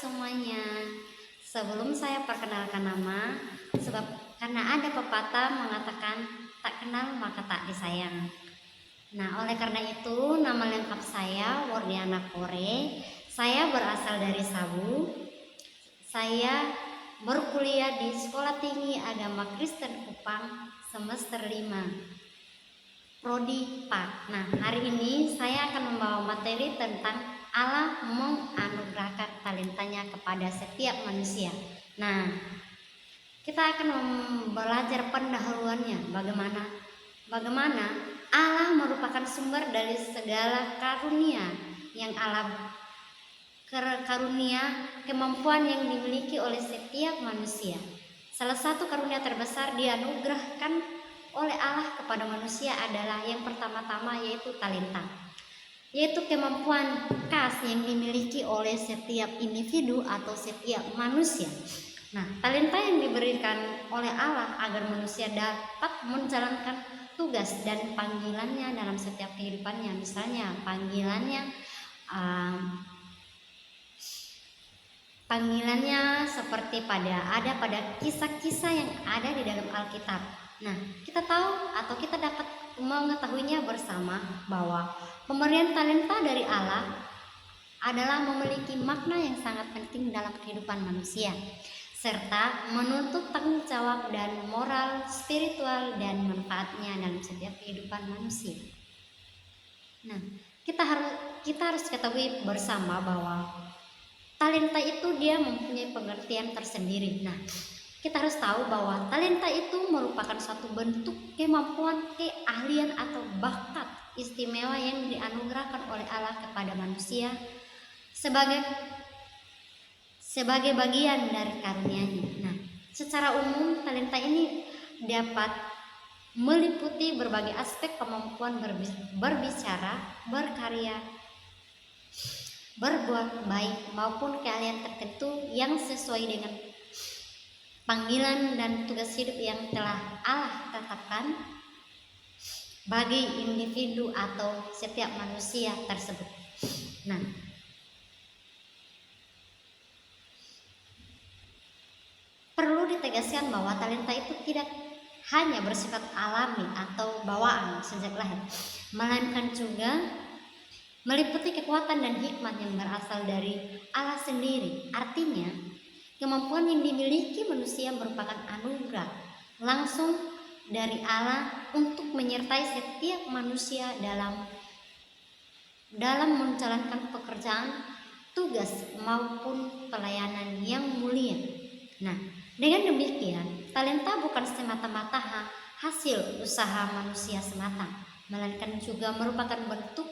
semuanya. Sebelum saya perkenalkan nama, karena ada pepatah mengatakan tak kenal maka tak disayang. Nah, oleh karena itu nama lengkap saya Wordiana Kore. Saya berasal dari Sabu. Saya berkuliah di Sekolah Tinggi Agama Kristen Kupang semester 5, Prodi PAK. Nah, hari ini saya akan membawa materi tentang Allah menganugerahkan talentanya kepada setiap manusia. Nah, kita akan belajar pendahuluannya, bagaimana Allah merupakan sumber dari segala karunia yang Allah karunia kemampuan yang dimiliki oleh setiap manusia. Salah satu karunia terbesar dianugerahkan oleh Allah kepada manusia adalah yang pertama-tama yaitu talenta, yaitu kemampuan khas yang dimiliki oleh setiap individu atau setiap manusia. Nah, talenta yang diberikan oleh Allah agar manusia dapat menjalankan tugas dan panggilannya dalam setiap kehidupannya. Misalnya panggilannya seperti pada kisah-kisah yang ada di dalam Alkitab. Nah, kita tahu atau kita dapat mengetahuinya bersama bahwa pemberian talenta dari Allah adalah memiliki makna yang sangat penting dalam kehidupan manusia, serta menuntut tanggung jawab dan moral, spiritual, dan manfaatnya dalam setiap kehidupan manusia. Nah, kita harus ketahui bersama bahwa talenta itu dia mempunyai pengertian tersendiri. Nah, kita harus tahu bahwa talenta itu merupakan suatu bentuk kemampuan, keahlian atau bakat istimewa yang dianugerahkan oleh Allah kepada manusia sebagai bagian dari karunia-Nya. Nah, secara umum talenta ini dapat meliputi berbagai aspek kemampuan berbicara, berkarya, berbuat baik maupun keahlian tertentu yang sesuai dengan panggilan dan tugas hidup yang telah Allah tetapkan bagi individu atau setiap manusia tersebut. Nah, perlu ditegaskan bahwa talenta itu tidak hanya bersifat alami atau bawaan sejak lahir, melainkan juga meliputi kekuatan dan hikmat yang berasal dari Allah sendiri. Artinya, kemampuan yang dimiliki manusia merupakan anugerah langsung dari Allah untuk menyertai setiap manusia dalam menjalankan pekerjaan, tugas maupun pelayanan yang mulia. Nah, dengan demikian, talenta bukan semata-mata hasil usaha manusia semata, melainkan juga merupakan bentuk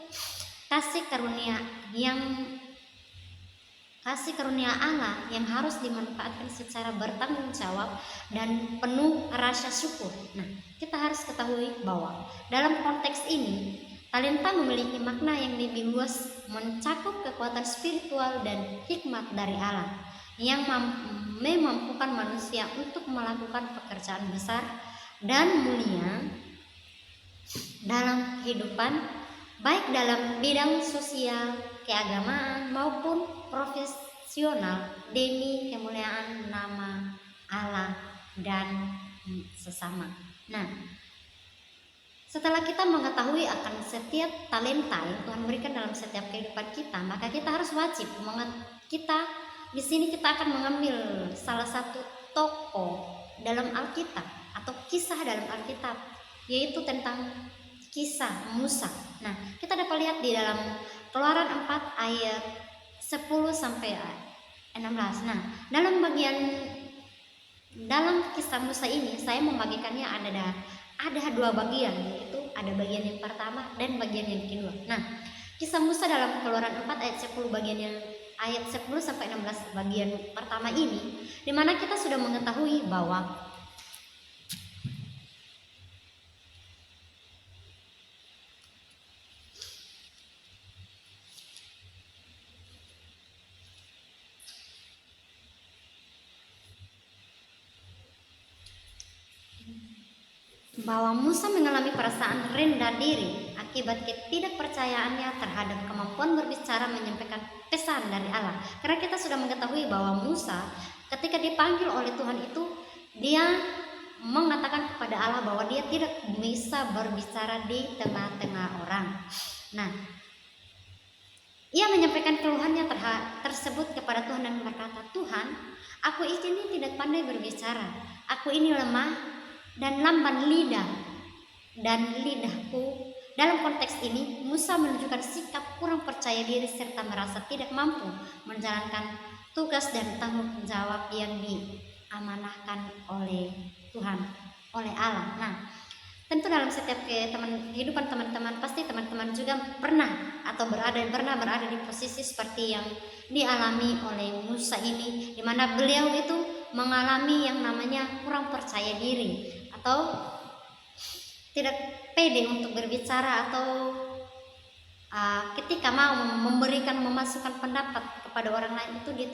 kasih karunia Allah yang harus dimanfaatkan secara bertanggung jawab dan penuh rasa syukur. Nah, kita harus ketahui bahwa dalam konteks ini talenta memiliki makna yang lebih luas, mencakup kekuatan spiritual dan hikmat dari Allah yang memampukan manusia untuk melakukan pekerjaan besar dan mulia dalam kehidupan, baik dalam bidang sosial, keagamaan maupun profesional demi kemuliaan nama Allah dan sesama. Nah, setelah kita mengetahui akan setiap talenta yang Tuhan berikan dalam setiap kehidupan kita, maka kita harus wajib di sini kita akan mengambil salah satu tokoh dalam Alkitab atau kisah dalam Alkitab, yaitu tentang kisah Musa. Nah, kita dapat lihat di dalam Keluaran 4 ayat 10 sampai 16. Nah, dalam kisah Musa ini saya membagikannya ada dua bagian, yaitu ada bagian yang pertama dan bagian yang kedua. Nah, kisah Musa dalam Keluaran 4 ayat 10 ayat 10 sampai 16 bagian pertama ini, di mana kita sudah mengetahui bahwa Musa mengalami perasaan rendah diri akibat ketidakpercayaannya terhadap kemampuan berbicara menyampaikan pesan dari Allah. Karena kita sudah mengetahui bahwa Musa ketika dipanggil oleh Tuhan itu, dia mengatakan kepada Allah bahwa dia tidak bisa berbicara di tengah-tengah orang. Nah, ia menyampaikan keluhannya tersebut kepada Tuhan dan berkata, Tuhan, aku ini tidak pandai berbicara, aku ini lemah dan lamban lidah dan lidahku. Dalam konteks ini, Musa menunjukkan sikap kurang percaya diri serta merasa tidak mampu menjalankan tugas dan tanggung jawab yang diamanahkan oleh Tuhan, oleh Allah. Nah, tentu dalam setiap kehidupan teman-teman, pasti teman-teman juga pernah berada di posisi seperti yang dialami oleh Musa ini, di mana beliau itu mengalami yang namanya kurang percaya diri atau tidak pede untuk berbicara, atau ketika mau memasukkan pendapat kepada orang lain itu dia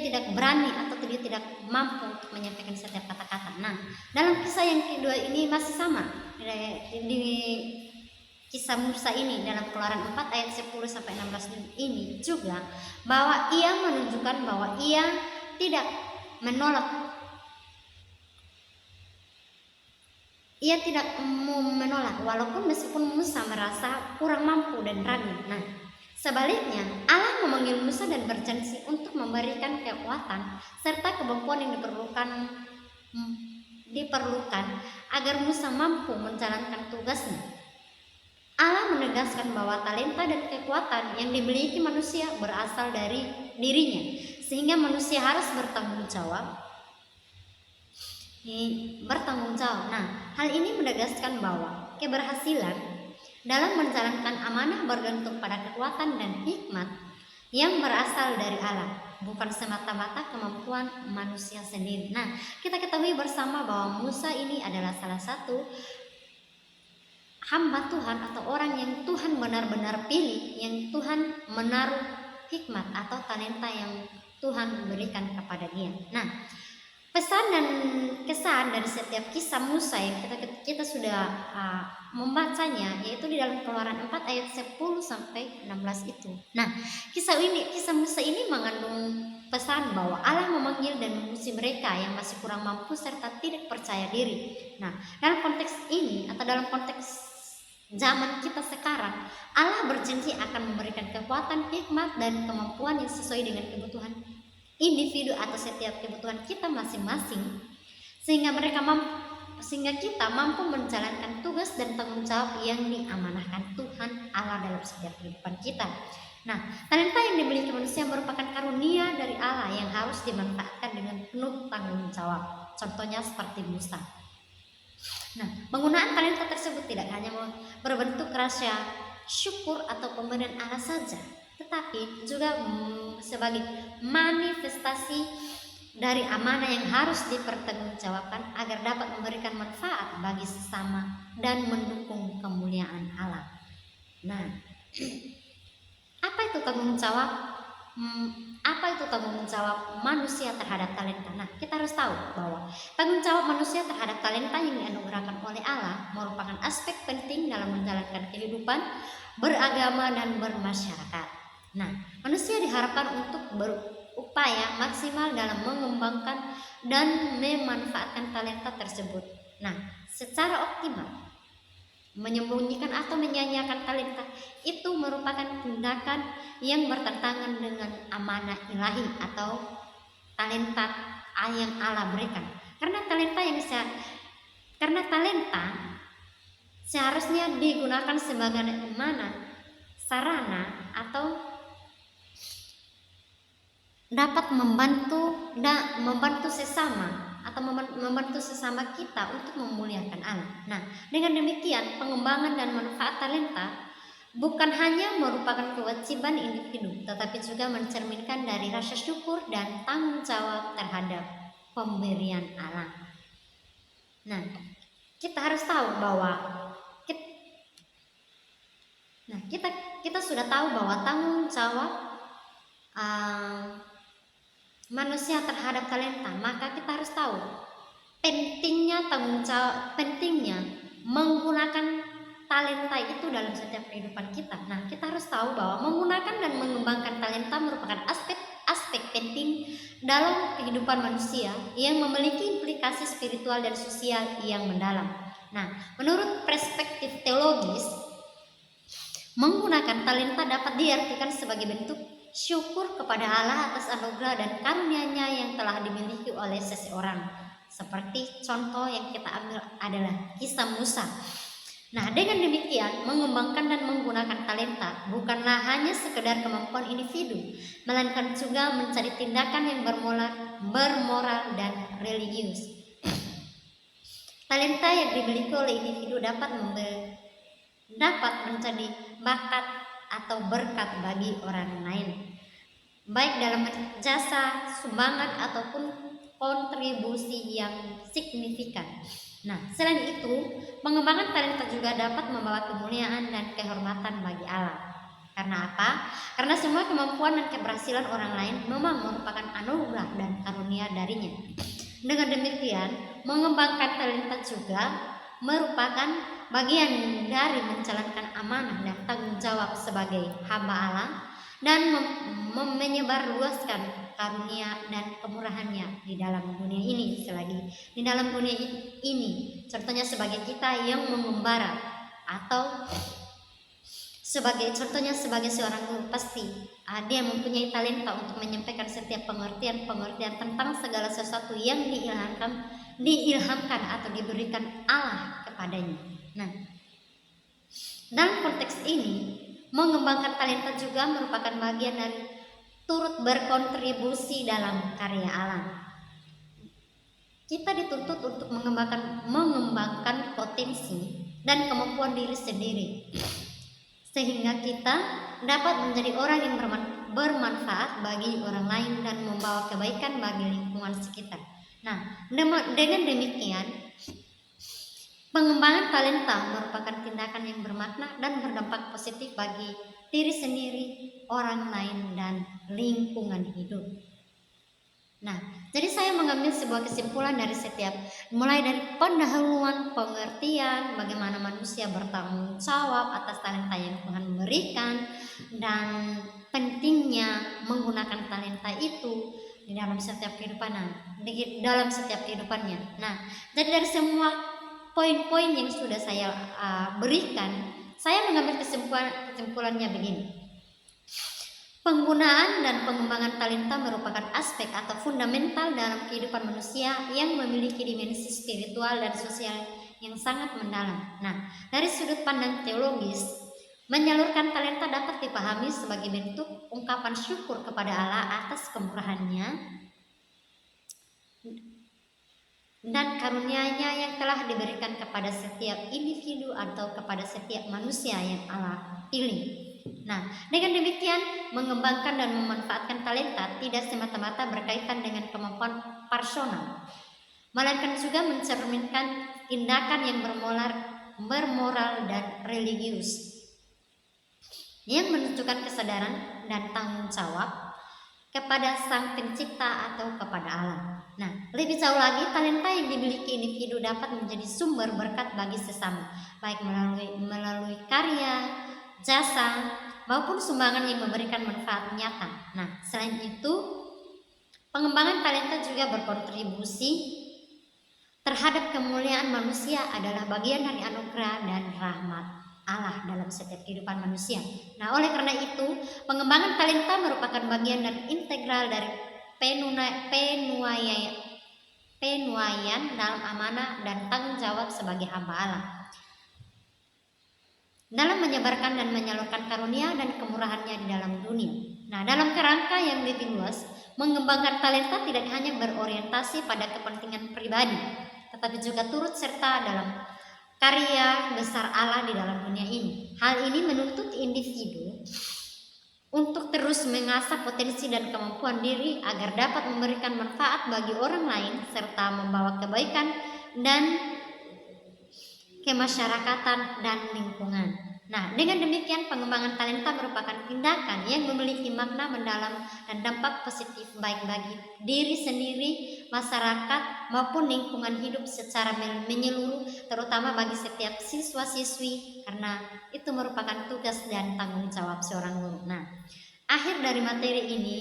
tidak berani atau dia tidak mampu untuk menyampaikan setiap kata-kata. Nah, dalam kisah yang kedua ini masih sama di kisah Musa ini dalam Keluaran 4 ayat 10 sampai 16 ini juga, bahwa ia menunjukkan bahwa ia tidak menolak. Ia tidak mau menolak walaupun meskipun Musa merasa kurang mampu dan ragu. Nah, sebaliknya Allah memanggil Musa dan berjanji untuk memberikan kekuatan serta kemampuan yang diperlukan agar Musa mampu menjalankan tugasnya. Allah menegaskan bahwa talenta dan kekuatan yang dimiliki manusia berasal dari dirinya, sehingga manusia harus bertanggung jawab. Nah, hal ini menegaskan bahwa keberhasilan dalam menjalankan amanah bergantung pada kekuatan dan hikmat yang berasal dari Allah, bukan semata-mata kemampuan manusia sendiri. Nah, kita ketahui bersama bahwa Musa ini adalah salah satu hamba Tuhan atau orang yang Tuhan benar-benar pilih, yang Tuhan menaruh hikmat atau talenta yang Tuhan berikan kepada dia. Nah, pesan dan kesan dari setiap kisah Musa yang kita sudah membacanya, yaitu di dalam Keluaran 4 ayat 10 sampai 16 itu. Nah, kisah Musa ini mengandung pesan bahwa Allah memanggil dan menguji mereka yang masih kurang mampu serta tidak percaya diri. Nah, dalam konteks ini atau dalam konteks zaman kita sekarang, Allah berjanji akan memberikan kekuatan, hikmat dan kemampuan yang sesuai dengan kebutuhan individu atau setiap kebutuhan kita masing-masing, sehingga kita mampu menjalankan tugas dan tanggung jawab yang diamanahkan Tuhan Allah dalam setiap kehidupan kita. Nah, talenta yang dimiliki manusia merupakan karunia dari Allah yang harus dimanfaatkan dengan penuh tanggung jawab. Contohnya seperti Musa. Nah, penggunaan talenta tersebut tidak hanya berbentuk rasa syukur atau pemberian Allah saja, tetapi juga sebagai manifestasi dari amanah yang harus dipertanggungjawabkan agar dapat memberikan manfaat bagi sesama dan mendukung kemuliaan Allah. Nah, apa itu tanggung jawab? Apa itu tanggung jawab manusia terhadap talenta? Nah, kita harus tahu bahwa tanggung jawab manusia terhadap talenta yang dianugerahkan oleh Allah merupakan aspek penting dalam menjalankan kehidupan beragama dan bermasyarakat. Nah, manusia diharapkan untuk berupaya maksimal dalam mengembangkan dan memanfaatkan talenta tersebut. Nah, secara optimal, menyembunyikan atau menyanyiakan talenta itu merupakan tindakan yang bertentangan dengan amanah ilahi atau talenta yang Allah berikan. Karena talenta seharusnya digunakan sebagai sarana atau dapat membantu sesama atau membantu sesama kita untuk memuliakan Allah. Nah, dengan demikian pengembangan dan manfaat talenta bukan hanya merupakan kewajiban individu, tetapi juga mencerminkan dari rasa syukur dan tanggung jawab terhadap pemberian Allah. Nah, kita harus tahu bahwa kita sudah tahu bahwa tanggung jawab manusia terhadap talenta, maka kita harus tahu pentingnya menggunakan talenta itu dalam setiap kehidupan kita. Nah, kita harus tahu bahwa menggunakan dan mengembangkan talenta merupakan aspek penting dalam kehidupan manusia yang memiliki implikasi spiritual dan sosial yang mendalam. Nah, menurut perspektif teologis, menggunakan talenta dapat diartikan sebagai bentuk syukur kepada Allah atas anugerah dan karunia-Nya yang telah dimiliki oleh seseorang. Seperti contoh yang kita ambil adalah kisah Musa. Nah, dengan demikian, mengembangkan dan menggunakan talenta bukanlah hanya sekedar kemampuan individu, melainkan juga mencari tindakan yang bermoral dan religius. Talenta yang dimiliki oleh individu dapat menjadi bakat atau berkat bagi orang lain, baik dalam jasa, sumbangan, ataupun kontribusi yang signifikan. Nah, selain itu, pengembangan talenta juga dapat membawa kemuliaan dan kehormatan bagi Allah. Karena apa? Karena semua kemampuan dan keberhasilan orang lain memang merupakan anugerah dan karunia darinya. Dengan demikian, mengembangkan talenta juga merupakan bagian dari menjalankan amanah dan tanggung jawab sebagai hamba Allah dan menyebarluaskan karunia dan kemurahannya di dalam dunia ini. Selagi di dalam dunia ini, contohnya sebagai kita yang mengembara, atau sebagai seorang guru, pasti dia mempunyai talenta untuk menyampaikan setiap pengertian tentang segala sesuatu yang diilhamkan atau diberikan Allah kepadanya. Nah, dalam konteks ini, mengembangkan talenta juga merupakan bagian dari turut berkontribusi dalam karya Allah. Kita dituntut untuk mengembangkan potensi dan kemampuan diri sendiri, sehingga kita dapat menjadi orang yang bermanfaat bagi orang lain dan membawa kebaikan bagi lingkungan sekitar. Nah, dengan demikian, pengembangan talenta merupakan tindakan yang bermakna dan berdampak positif bagi diri sendiri, orang lain, dan lingkungan hidup. Nah, jadi saya mengambil sebuah kesimpulan dari mulai dari pendahuluan pengertian bagaimana manusia bertanggung jawab atas talenta yang Tuhan berikan, dan pentingnya menggunakan talenta itu di dalam setiap kehidupannya. Nah, jadi dari semua poin-poin yang sudah saya berikan, saya mengambil kesimpulannya begini. Penggunaan dan pengembangan talenta merupakan aspek atau fundamental dalam kehidupan manusia yang memiliki dimensi spiritual dan sosial yang sangat mendalam. Nah, dari sudut pandang teologis, menyalurkan talenta dapat dipahami sebagai bentuk ungkapan syukur kepada Allah atas kemurahan-Nya dan karunia-Nya yang telah diberikan kepada setiap individu atau kepada setiap manusia yang Allah pilih. Nah, dengan demikian, mengembangkan dan memanfaatkan talenta tidak semata-mata berkaitan dengan kemampuan personal, melainkan juga mencerminkan tindakan yang bermoral dan religius yang menunjukkan kesadaran dan tanggung jawab kepada Sang Pencipta atau kepada Allah. Nah, lebih jauh lagi, talenta yang dimiliki individu dapat menjadi sumber berkat bagi sesama, baik melalui karya, jasa, maupun sumbangan yang memberikan manfaat nyata. Nah, selain itu, pengembangan talenta juga berkontribusi terhadap kemuliaan manusia adalah bagian dari anugerah dan rahmat Allah dalam setiap kehidupan manusia. Nah, oleh karena itu, pengembangan talenta merupakan bagian dan integral dari penuaian dalam amanah dan tanggung jawab sebagai hamba Allah dalam menyebarkan dan menyalurkan karunia dan kemurahan-Nya di dalam dunia. Nah, dalam kerangka yang lebih luas, mengembangkan talenta tidak hanya berorientasi pada kepentingan pribadi, tetapi juga turut serta dalam karya besar Allah di dalam dunia ini. Hal ini menuntut individu untuk terus mengasah potensi dan kemampuan diri agar dapat memberikan manfaat bagi orang lain serta membawa kebaikan dan kemasyarakatan dan lingkungan. Nah, dengan demikian pengembangan talenta merupakan tindakan yang memiliki makna mendalam dan dampak positif baik bagi diri sendiri, masyarakat maupun lingkungan hidup secara menyeluruh, terutama bagi setiap siswa-siswi karena itu merupakan tugas dan tanggung jawab seorang guru. Nah, akhir dari materi ini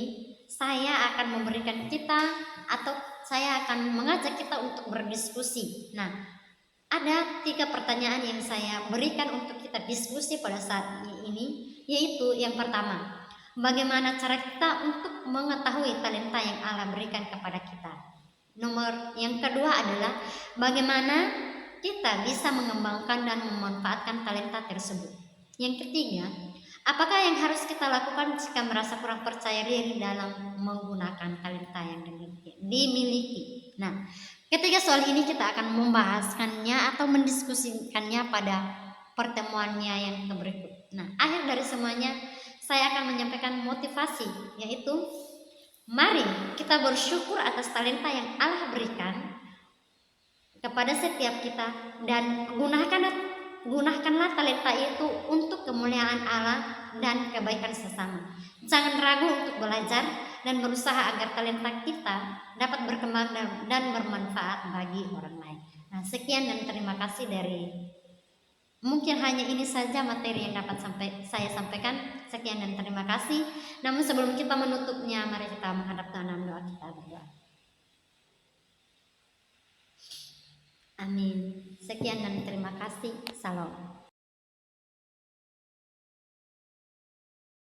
saya akan memberikan kita atau saya akan mengajak kita untuk berdiskusi. Nah, ada 3 pertanyaan yang saya berikan untuk kita diskusi pada saat ini, yaitu yang pertama, bagaimana cara kita untuk mengetahui talenta yang Allah berikan kepada kita? Yang kedua adalah bagaimana kita bisa mengembangkan dan memanfaatkan talenta tersebut. Yang ketiga, apakah yang harus kita lakukan jika merasa kurang percaya diri dalam menggunakan talenta yang dimiliki? Nah, ketiga soal ini kita akan membahaskannya atau mendiskusikannya pada pertemuannya yang berikut. Nah, akhir dari semuanya saya akan menyampaikan motivasi, yaitu mari kita bersyukur atas talenta yang Allah berikan kepada setiap kita dan gunakanlah talenta itu untuk kemuliaan Allah dan kebaikan sesama. Jangan ragu untuk belajar dan berusaha agar talenta kita dapat berkembang dan bermanfaat bagi orang lain. Nah, sekian dan terima kasih mungkin hanya ini saja materi yang dapat saya sampaikan. Sekian dan terima kasih. Namun sebelum kita menutupnya, mari kita menghadap Tuhan dalam doa, kita berdoa. Amin. Sekian dan terima kasih. Salam.